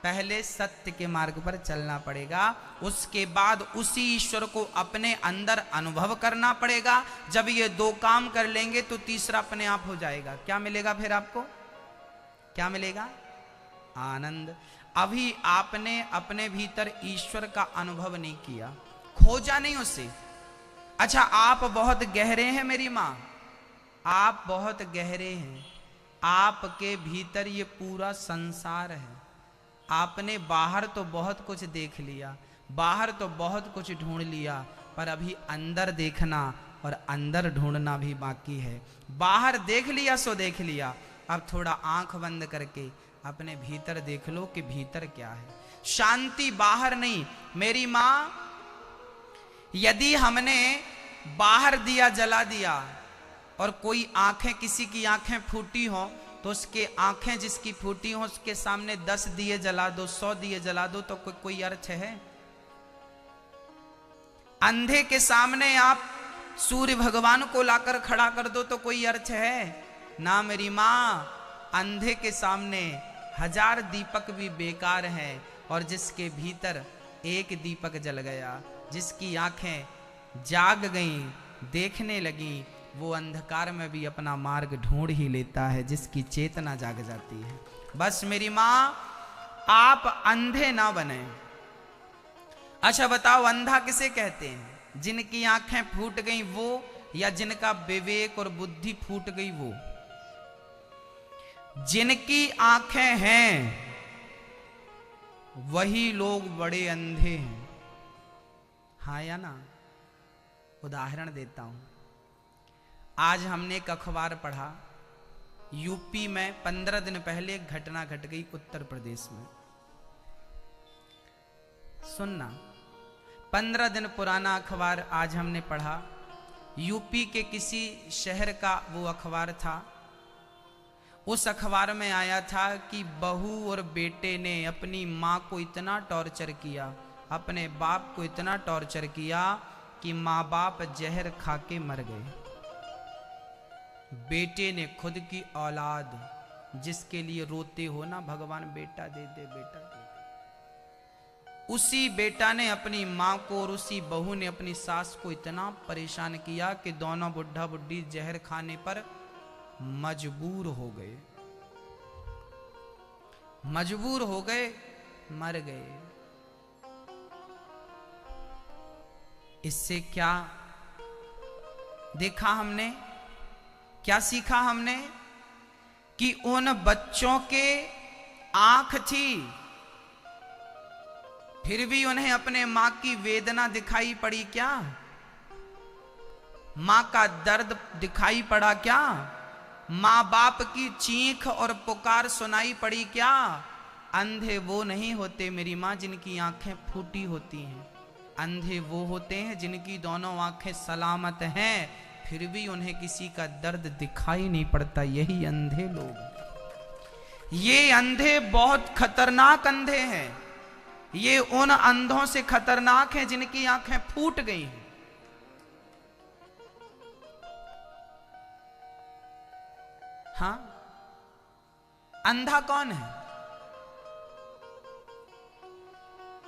पहले सत्य के मार्ग पर चलना पड़ेगा, उसके बाद उसी ईश्वर को अपने अंदर अनुभव करना पड़ेगा। जब ये दो काम कर लेंगे तो तीसरा अपने आप हो जाएगा। क्या मिलेगा फिर आपको? क्या मिलेगा? आनंद। अभी आपने अपने भीतर ईश्वर का अनुभव नहीं किया, खोजा नहीं उसे। अच्छा, आप बहुत गहरे हैं मेरी माँ, आप बहुत गहरे हैं, आपके भीतर ये पूरा संसार है। आपने बाहर तो बहुत कुछ देख लिया, बाहर तो बहुत कुछ ढूंढ लिया, पर अभी अंदर देखना और अंदर ढूंढना भी बाकी है। बाहर देख लिया सो देख लिया, अब थोड़ा आंख बंद करके अपने भीतर देख लो कि भीतर क्या है। शांति बाहर नहीं मेरी माँ। यदि हमने बाहर दिया जला दिया और कोई आंखें, किसी की आंखें फूटी हो, तो उसके आंखें जिसकी फूटी हो उसके सामने 10 दिए जला दो, 100 दिए जला दो, तो कोई अर्थ है? अंधे के सामने आप सूर्य भगवान को लाकर खड़ा कर दो तो कोई अर्थ है ना मेरी माँ। अंधे के सामने 1000 दीपक भी बेकार हैं, और जिसके भीतर एक दीपक जल गया, जिसकी आंखें जाग गईं, देखने लगी, वो अंधकार में भी अपना मार्ग ढूंढ ही लेता है, जिसकी चेतना जाग जाती है। बस मेरी माँ, आप अंधे ना बने। अच्छा बताओ, अंधा किसे कहते हैं? जिनकी आंखें फूट गई वो, या जिनका विवेक और बुद्धि फूट गई वो? जिनकी आंखें हैं वही लोग बड़े अंधे हैं। हाँ या ना? उदाहरण देता हूं। आज हमने एक अखबार पढ़ा, यूपी में 15 दिन पहले एक घटना घट गई उत्तर प्रदेश में। सुनना, 15 दिन पुराना अखबार आज हमने पढ़ा। यूपी के किसी शहर का वो अखबार था। उस अखबार में आया था कि बहू और बेटे ने अपनी माँ को इतना टॉर्चर किया, अपने बाप को इतना टॉर्चर किया कि माँ बाप जहर खा के मर गए। बेटे ने खुद की औलाद, जिसके लिए रोते हो ना भगवान बेटा दे दे बेटा दे दे, उसी बेटा ने अपनी माँ को और उसी बहू ने अपनी सास को इतना परेशान किया कि दोनों बुढ़ा बुढ़ी जहर खाने पर मजबूर हो गए, मजबूर हो गए, मर गए। इससे क्या देखा हमने, क्या सीखा हमने? कि उन बच्चों के आंख थी, फिर भी उन्हें अपने मां की वेदना दिखाई पड़ी क्या? मां का दर्द दिखाई पड़ा क्या? मां बाप की चीख और पुकार सुनाई पड़ी क्या? अंधे वो नहीं होते मेरी मां जिनकी आंखें फूटी होती हैं। अंधे वो होते हैं जिनकी दोनों आंखें सलामत हैं, फिर भी उन्हें किसी का दर्द दिखाई नहीं पड़ता। यही अंधे लोग। ये अंधे बहुत खतरनाक अंधे हैं। ये उन अंधों से खतरनाक हैं जिनकी आंखें फूट गई हैं। हाँ, अंधा कौन है?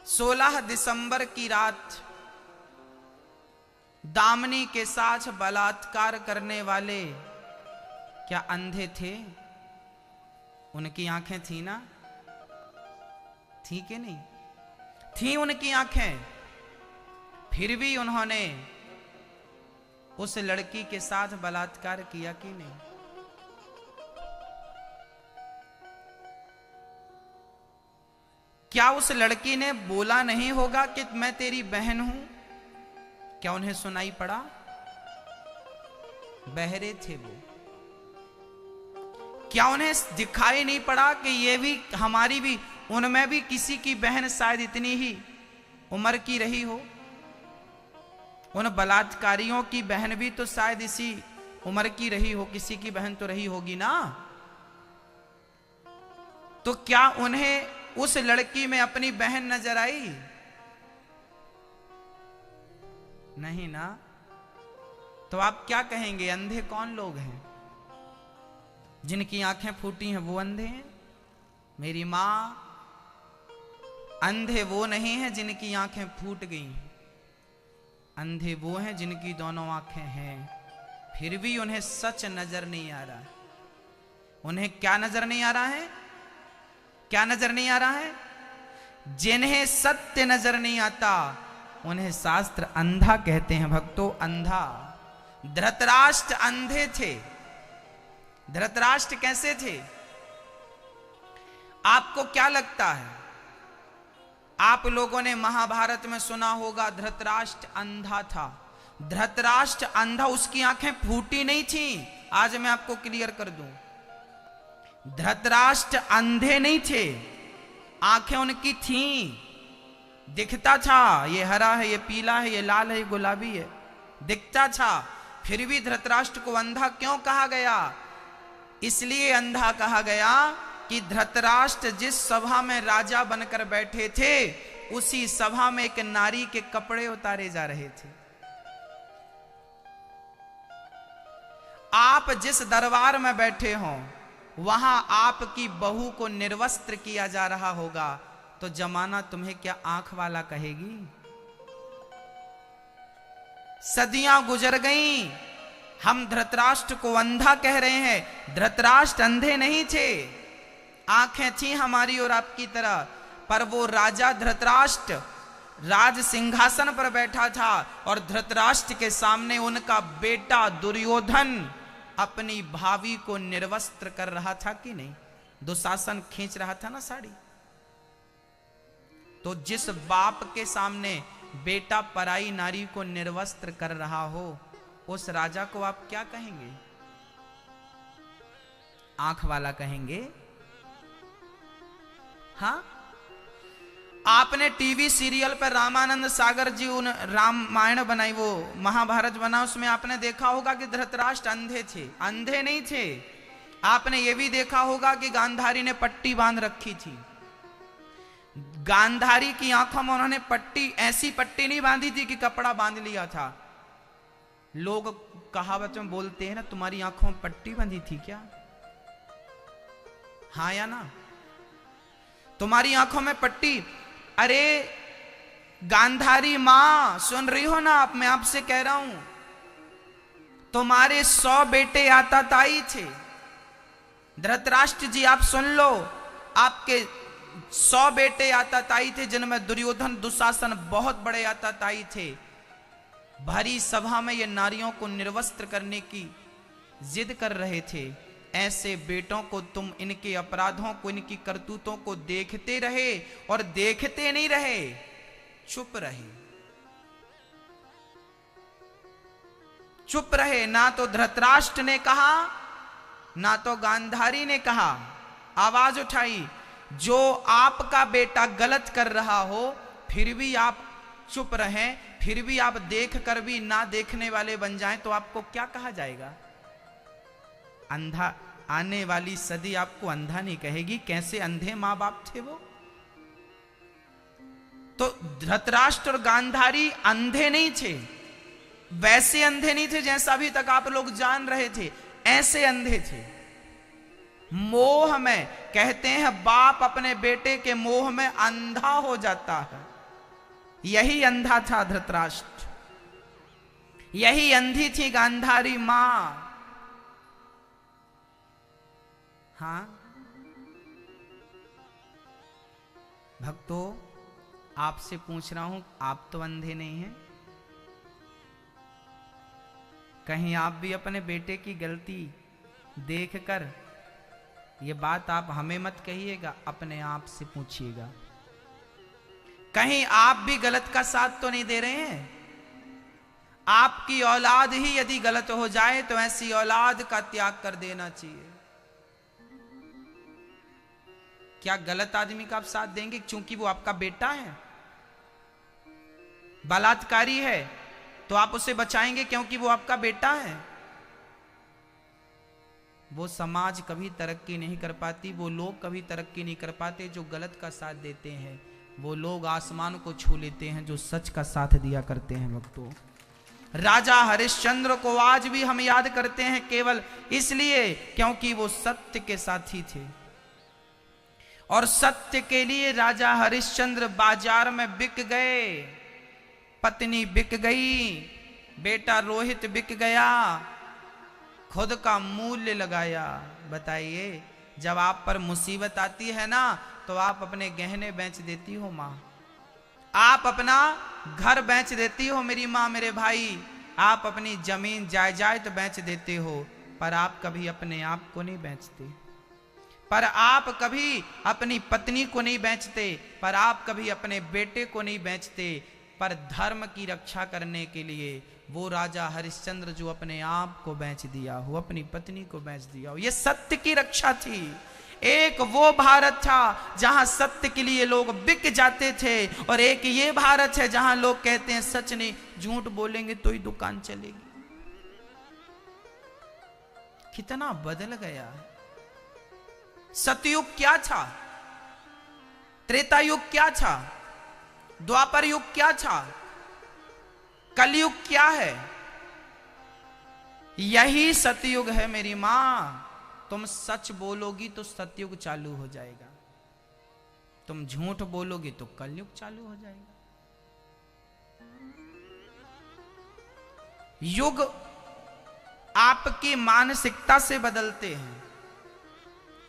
16 दिसंबर की रात दामिनी के साथ बलात्कार करने वाले क्या अंधे थे? उनकी आंखें थी ना? थी कि नहीं थी? उनकी आंखें, फिर भी उन्होंने उस लड़की के साथ बलात्कार किया कि नहीं? क्या उस लड़की ने बोला नहीं होगा कि मैं तेरी बहन हूं? क्या उन्हें सुनाई पड़ा? बहरे थे वो। क्या उन्हें दिखाई नहीं पड़ा कि ये भी हमारी भी, उनमें भी किसी की बहन शायद इतनी ही उम्र की रही हो? उन बलात्कारियों की बहन भी तो शायद इसी उम्र की रही हो, किसी की बहन तो रही होगी ना? तो क्या उन्हें उस लड़की में अपनी बहन नजर आई? नहीं ना। तो आप क्या कहेंगे, अंधे कौन लोग हैं? जिनकी आंखें फूटी हैं वो अंधे हैं? मेरी मां, अंधे वो नहीं हैं जिनकी आंखें फूट गई, अंधे वो हैं जिनकी दोनों आंखें हैं, फिर भी उन्हें सच नजर नहीं आ रहा है। उन्हें क्या नजर नहीं आ रहा है? क्या नजर नहीं आ रहा है? जिन्हें सत्य नजर नहीं आता उन्हें शास्त्र अंधा कहते हैं भक्तों, अंधा। धृतराष्ट्र अंधे थे। धृतराष्ट्र कैसे थे? आपको क्या लगता है? आप लोगों ने महाभारत में सुना होगा धृतराष्ट्र अंधा था। धृतराष्ट्र अंधा, उसकी आंखें फूटी नहीं थी। आज मैं आपको क्लियर कर दूं, धृतराष्ट्र अंधे नहीं थे, आंखें उनकी थीं, दिखता था ये हरा है, ये पीला है, ये लाल है, ये गुलाबी है, दिखता था। फिर भी धृतराष्ट्र को अंधा क्यों कहा गया? इसलिए अंधा कहा गया कि धृतराष्ट्र जिस सभा में राजा बनकर बैठे थे उसी सभा में एक नारी के कपड़े उतारे जा रहे थे। आप जिस दरबार में बैठे हों वहां आपकी बहू को निर्वस्त्र किया जा रहा होगा तो जमाना तुम्हें क्या आंख वाला कहेगी? सदियां गुजर गईं, हम धृतराष्ट्र को अंधा कह रहे हैं। धृतराष्ट्र अंधे नहीं थे, आंखें थी हमारी और आपकी तरह, पर वो राजा धृतराष्ट्र राज सिंहासन पर बैठा था और धृतराष्ट्र के सामने उनका बेटा दुर्योधन अपनी भाभी को निर्वस्त्र कर रहा था कि नहीं? दुशासन खींच रहा था ना साड़ी। तो जिस बाप के सामने बेटा पराई नारी को निर्वस्त्र कर रहा हो उस राजा को आप क्या कहेंगे? आंख वाला कहेंगे? हाँ, आपने टीवी सीरियल पर रामानंद सागर जी उन रामायण बनाई, वो महाभारत बना, उसमें आपने देखा होगा कि धृतराष्ट्र अंधे थे। अंधे नहीं थे। आपने ये भी देखा होगा कि गांधारी ने पट्टी बांध रखी थी। गांधारी की आंखों में उन्होंने पट्टी, ऐसी पट्टी नहीं बांधी थी कि कपड़ा बांध लिया था। लोग कहावत में बोलते हैं ना, तुम्हारी आंखों में पट्टी बंधी थी क्या? हाँ या ना? तुम्हारी आंखों में पट्टी। अरे गांधारी मां, सुन रही हो ना आप? मैं आपसे कह रहा हूं, तुम्हारे 100 बेटे आताताई थे। धृतराष्ट्र जी आप सुन लो, आपके 100 बेटे आताताई थे जिनमें दुर्योधन दुशासन बहुत बड़े आताताई थे। भरी सभा में ये नारियों को निर्वस्त्र करने की जिद कर रहे थे। ऐसे बेटों को तुम इनके अपराधों को, इनकी करतूतों को देखते रहे और देखते नहीं रहे, चुप रहे। चुप रहे। ना तो धृतराष्ट्र ने कहा ना तो गांधारी ने कहा, आवाज उठाई। जो आपका बेटा गलत कर रहा हो फिर भी आप चुप रहें, फिर भी आप देख कर भी ना देखने वाले बन जाएं तो आपको क्या कहा जाएगा? अंधा। आने वाली सदी आपको अंधा नहीं कहेगी। कैसे अंधे मां बाप थे वो? तो धृतराष्ट्र और गांधारी अंधे नहीं थे, वैसे अंधे नहीं थे जैसा अभी तक आप लोग जान रहे थे, ऐसे अंधे थे। मोह में, कहते हैं बाप अपने बेटे के मोह में अंधा हो जाता है। यही अंधा था धृतराष्ट्र, यही अंधी थी गांधारी मां। हाँ भक्तों, आपसे पूछ रहा हूं, आप तो अंधे नहीं हैं? कहीं आप भी अपने बेटे की गलती देखकर, ये बात आप हमें मत कहिएगा, अपने आप से पूछिएगा, कहीं आप भी गलत का साथ तो नहीं दे रहे हैं? आपकी औलाद ही यदि गलत हो जाए तो ऐसी औलाद का त्याग कर देना चाहिए। क्या गलत आदमी का आप साथ देंगे क्योंकि वो आपका बेटा है? बलात्कारी है तो आप उसे बचाएंगे क्योंकि वो आपका बेटा है? वो समाज कभी तरक्की नहीं कर पाती, वो लोग कभी तरक्की नहीं कर पाते जो गलत का साथ देते हैं। वो लोग आसमान को छू लेते हैं जो सच का साथ दिया करते हैं। भक्तों, राजा हरिश्चंद्र को आज भी हम याद करते हैं केवल इसलिए क्योंकि वो सत्य के साथी थे। और सत्य के लिए राजा हरिश्चंद्र बाजार में बिक गए, पत्नी बिक गई, बेटा रोहित बिक गया, खुद का मूल्य लगाया। बताइए, जब आप पर मुसीबत आती है ना, तो आप अपने गहने बेच देती हो माँ, आप अपना घर बेच देती हो मेरी माँ, मेरे भाई, आप अपनी जमीन जायदाद बेच देते हो, पर आप कभी अपने आप को नहीं बेचते, पर आप कभी अपनी पत्नी को नहीं बेचते, पर आप कभी अपने बेटे को नहीं बेचते। पर धर्म की रक्षा करने के लिए वो राजा हरिश्चंद्र जो अपने आप को बेच दिया हो, अपनी पत्नी को बेच दिया हो, ये सत्य की रक्षा थी। एक वो भारत था जहां सत्य के लिए लोग बिक जाते थे, और एक ये भारत है जहां लोग कहते हैं सच नहीं, झूठ बोलेंगे तो ही दुकान चलेगी। कितना बदल गया। सतयुग क्या था, त्रेता युग क्या था, द्वापर युग क्या था, कलयुग क्या है? यही सतयुग है मेरी मां। तुम सच बोलोगी तो सतयुग चालू हो जाएगा, तुम झूठ बोलोगी तो कलयुग चालू हो जाएगा। युग आपकी मानसिकता से बदलते हैं,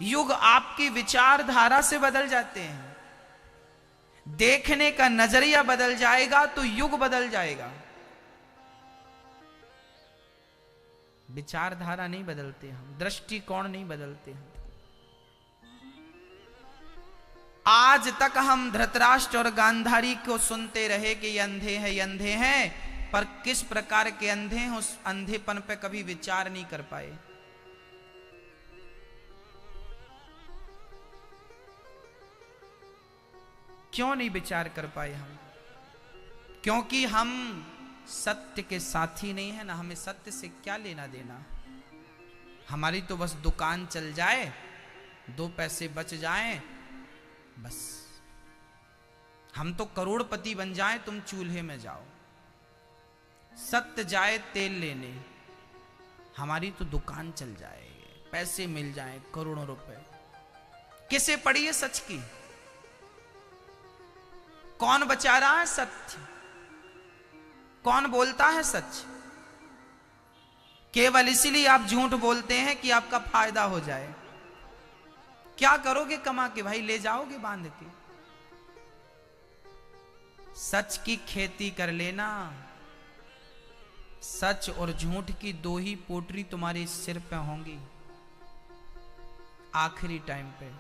युग आपकी विचारधारा से बदल जाते हैं। देखने का नजरिया बदल जाएगा तो युग बदल जाएगा। विचारधारा नहीं बदलते हम, दृष्टिकोण नहीं बदलते हम। आज तक हम धृतराष्ट्र और गांधारी को सुनते रहे कि ये अंधे हैं, ये अंधे हैं, पर किस प्रकार के अंधे हैं उस अंधेपन पे कभी विचार नहीं कर पाए। क्यों नहीं विचार कर पाए हम? क्योंकि हम सत्य के साथी नहीं है ना, हमें सत्य से क्या लेना देना। हमारी तो बस दुकान चल जाए, 2 पैसे बच जाएं, बस हम तो करोड़पति बन जाएं, तुम चूल्हे में जाओ। सत्य जाए तेल लेने, हमारी तो दुकान चल जाए, पैसे मिल जाएं करोड़ों रुपए। किसे पड़ी है सच की? कौन बचा रहा है सत्य? कौन बोलता है सच? केवल इसीलिए आप झूठ बोलते हैं कि आपका फायदा हो जाए। क्या करोगे कमा के भाई? ले जाओगे बांध के? सच की खेती कर लेना। सच और झूठ की 2 ही पोटरी तुम्हारे सिर पे होंगी आखिरी टाइम पे।